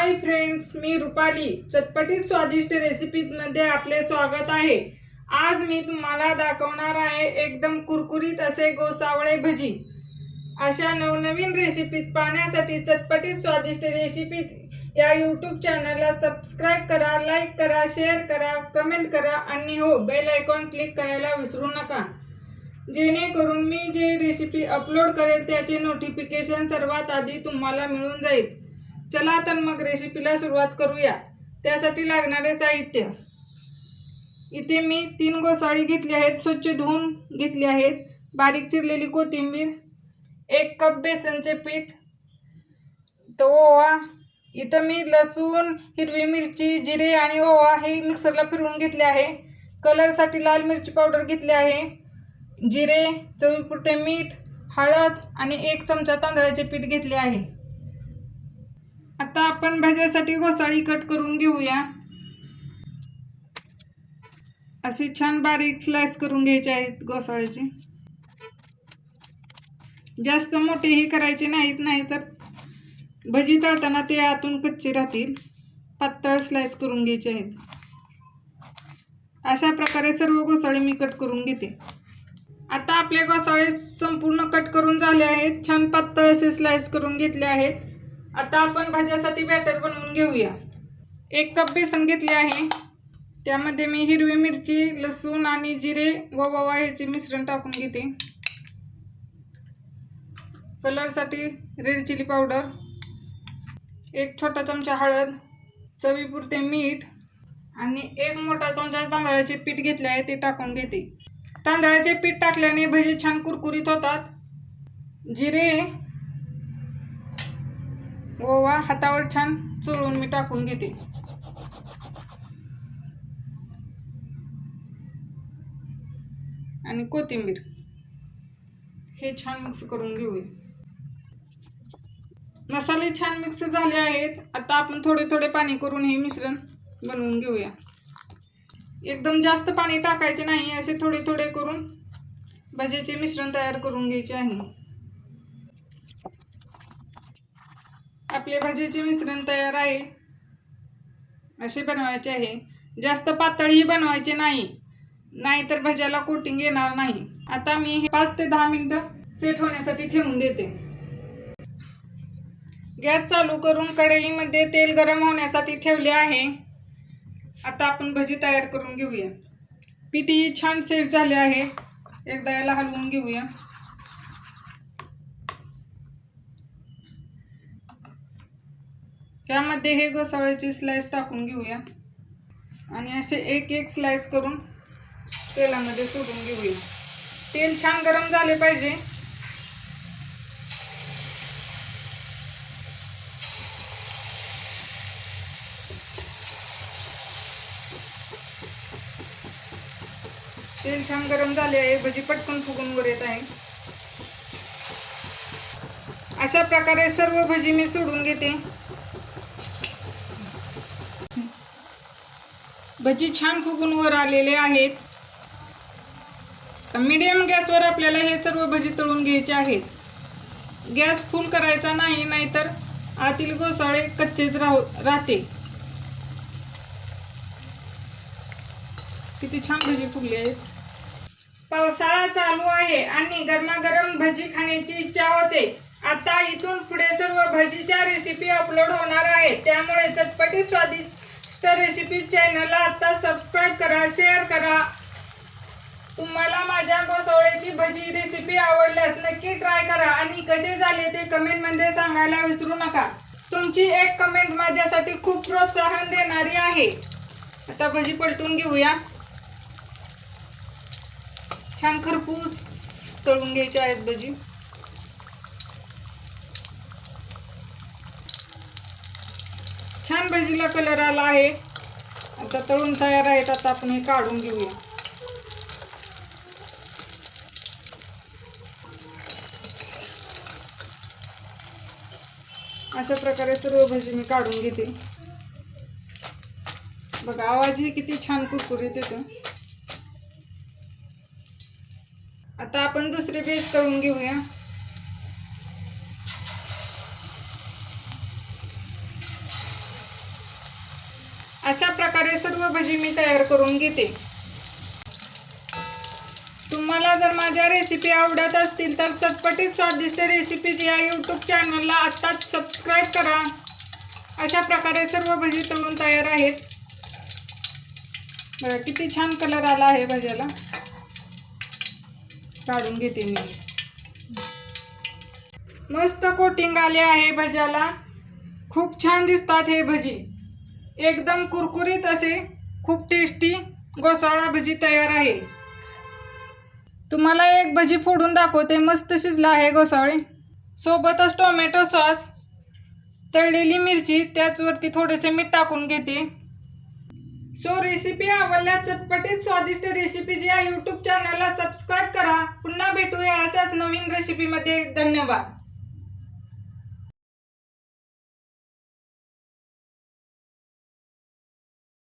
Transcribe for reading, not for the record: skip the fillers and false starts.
Hi friends, मी रुपाली चटपटीत स्वादिष्ट रेसिपीजमध्ये आपले स्वागत आहे। आज मी तुम्हाला दाखवणार आहे एकदम कुरकुरीत असे गोसावळे भजी। अशा नवनवीन रेसिपीज पाहण्यासाठी चटपटीत स्वादिष्ट रेसिपीज या यूट्यूब चॅनलला सबस्क्राइब करा, लाईक करा, शेअर करा, कमेंट करा आणि हो बेल आयकॉन क्लिक करायला विसरू नका, जेणेकरून मी जे रेसिपी अपलोड करेल त्याचे नोटिफिकेशन सर्वात आधी तुम्हाला मिळून जाईल। चला तर मग रेसिपीला सुरुवात करूया। त्यासाठी लागणारे साहित्य, इथे मी 3 गोसाळी घेतली आहेत, स्वच्छ धुवून घेतली आहेत। बारीक चिरलेली कोथिंबीर, 1 कप बेसनचे पीठ, ओवा, इथं मी लसूण, हिरवी मिरची, जिरे आणि ओवा हे मिक्सरला फिरवून घेतले आहे। कलरसाठी लाल मिरची पावडर घेतली आहे, जिरे, चवीपुरते मीठ, हळद आणि 1 चमचा तांदळाचे पीठ घेतले आहे। आता आपण भाज्यासाठी गोसाळी कट करून घेऊया। अशी छान बारीक स्लाइस करून घ्यायची आहेत गोसाळीची। जास्त मोठेही करायचे नाहीत, नाहीतर भजी तळताना ते आतून कच्चे राहतील। पातळ स्लाइस करून घ्यायचे आहेत। अशा प्रकारे सर्व गोसाळी मी कट करून घेते। आता आपले गोसाळे संपूर्ण कट करून झाले आहेत, छान पातळ असे स्लाइस करून घेतले आहेत। आता आपण भाज्यासाठी बॅटर बनवून घेऊया। 1 कप बेसन घेतले आहे, त्यामध्ये मी हिरवी मिरची, लसूण आणि जिरे व ओवा याचे मिश्रण टाकून घेते। कलरसाठी रेड चिली पावडर, 1 छोटा चमचा हळद, चवीपुरते मीठ आणि 1 मोठा चमचा तांदळाचे पीठ घेतले आहे, ते टाकून घेते। तांदळाचे पीठ टाकल्याने भजी छान कुरकुरीत होतात। जिरे, ओवा हातावर छान चोळून मी टाकून घेते। आणि कोथिंबीर हे छान मिक्स करून घेऊया। मसाले छान मिक्स झाले आहेत। आता आपण थोडे थोडे पाणी करून हे मिश्रण बनवून घेऊया। एकदम जास्त पाणी टाकायचे नाही, असे थोडे थोडे करून भजीचे मिश्रण तयार करून घ्यायचे आहे। आपले भजीचे मिश्रण तयार आहे, असे बनवायचे आहे। जास्त पातळही बनवायचे नाही, नाहीतर भज्याला कोटिंग येणार नाही। आता मी हे 5 ते 10 मिनिटं सेट होण्यासाठी ठेवून देते। गॅस चालू करून कढईमध्ये तेल गरम होण्यासाठी ठेवले आहे। आता आपण भजी तयार करून घेऊया। पीठही छान सेट झाले आहे, एकदा याला हलवून घेऊया। त्यामध्ये हे गोसाळ्याची स्लाइस टाकून घेऊया आणि असे एक एक स्लाइस करून तेलामध्ये सोडून घेऊया। तेल छान गरम झाले पाहिजे। तेल छान गरम झाले आहे, भजी पटकन फुगून वर येत आहे। अशा प्रकारे सर्व भजी मी सोडून घेते। भजी छान फुगून वर आलेले आहेत। मीडियम गॅसवर आपल्याला हे सर्व भजी तळून घ्यायचे आहेत। गॅस फुल करायचा नाही, नाहीतर आतील गोसाळे कच्चेच राहते। किती छान भजी फुगली आहेत। पावसाळा चालू आहे आणि गरमागरम भजी खाण्याची इच्छा होते। आता इथून पुढे सर्व भजीच्या रेसिपी अपलोड होणार आहेत, त्यामुळे चटपटीत स्वादिष्ट रेसिपी चॅनलला आता सबस्क्राइब करा, शेअर करा। तुम्हाला माझ्या गोसावळ्याची भजी रेसिपी आवडल्यास नक्की ट्राय करा आणि कसे झाले ते कमेंट मध्ये सांगायला विसरू नका। तुमची एक कमेंट माझ्यासाठी खूप प्रोत्साहन देणारी आहे। आता भजी पलटून घेऊया। छान खरपूस तळून घ्यायचे आहेत भजी। छान भजीला कलर आला आहे, आता तळून तयार आहेत। आता आपण हे काढून घेऊया। अशा प्रकारे सर्व भजी मी काढून घेते। बघा आवाजही किती छान कुरकुरीत येतो। आता आपण दुसरी बेस तळून घेऊया। अशा प्रकारे सर्व भजी मी तयार करून घेते। तुम्हाला जर माझ्या रेसिपी आवडत असतील तर चटपटीत स्वादिष्ट रेसिपीज या यूट्यूब चॅनलला आत्ताच सबस्क्राईब करा। अशा प्रकारे सर्व भजी तळून तयार आहेत। बघा किती छान कलर आला आहे भज्याला। काढून घेते मी। मस्त कोटिंग आले आहे भज्याला। खूप छान दिसतात हे भजी। एकदम कुरकुरीत असे खूप टेस्टी गोसावळा भजी तयार आहे। तुम्हाला एक भजी फोडून दाखवते। मस्त शिजला आहे गोसावळे। सोबतच टोमॅटो सॉस, तळलेली मिरची, त्याचवरती थोडेसे मीठ टाकून घेते। सो रेसिपी आवडल्यास चटपटीत स्वादिष्ट रेसिपीज या यूट्यूब चॅनलला सबस्क्राईब करा। पुन्हा भेटूया अशाच नवीन रेसिपीमध्ये। धन्यवाद।